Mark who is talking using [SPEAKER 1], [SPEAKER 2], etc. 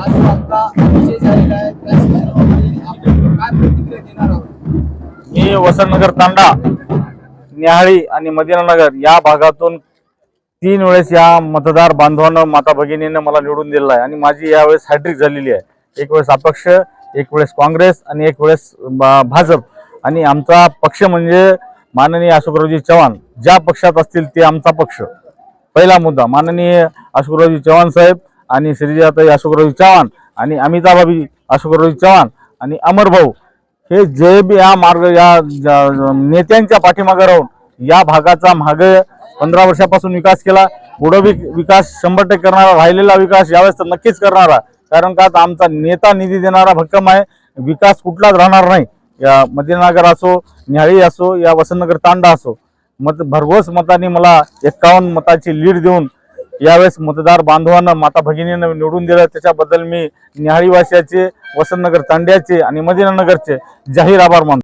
[SPEAKER 1] आज आपला विजय झालेला आहे त्या संदर्भामध्ये आपण काय प्रतिक्रिया देणार आहोत?
[SPEAKER 2] मी वसंतनगर तांडा, न्याहाळी आणि मदिनानगर या भागातून 3 वेळेस या मतदार बांधवांना, माता भगिनींना मला निवडून दिलेला आहे आणि माझी यावेळेस हॅट्रिक झालेली आहे. एक वेळेस अपक्ष, एक वेळेस काँग्रेस आणि एक वेळेस भाजप. आणि आमचा पक्ष म्हणजे माननीय अशोकरावजी चव्हाण. ज्या पक्षात असतील ते आमचा पक्ष. पहिला मुद्दा माननीय अशोकरावजी चव्हाण साहेब आणि श्रीजाताई अशोकरावजी चव्हाण आणि अमिताभाई अशोकरावजी चव्हाण आणि अमरभाऊ हे जे बी या मार्ग या नेत्यांच्या पाठीमागे राहून या भागाचा मागे 15 वर्षापासून विकास केला. पुढे विकास 100% करणारा, राहिलेला विकास यावेळेस तर नक्कीच करणारा. कारण का आमचा नेता निधी देणारा भक्कम आहे. विकास कुठलाच राहणार नाही. या मदिनानगर असो, न्याहाळी असो, या वसंतनगर तांडा असो, भरघोस मतांनी मला 51 मताची लीड देऊन यावेळेस मतदार बांधवांना, माता भगिनींना निवडून दिलं. त्याच्याबद्दल मी न्याहाळीवासियाचे, वसंतनगर तांड्याचे आणि मदिनानगरचे जाहीर आभार मानतो.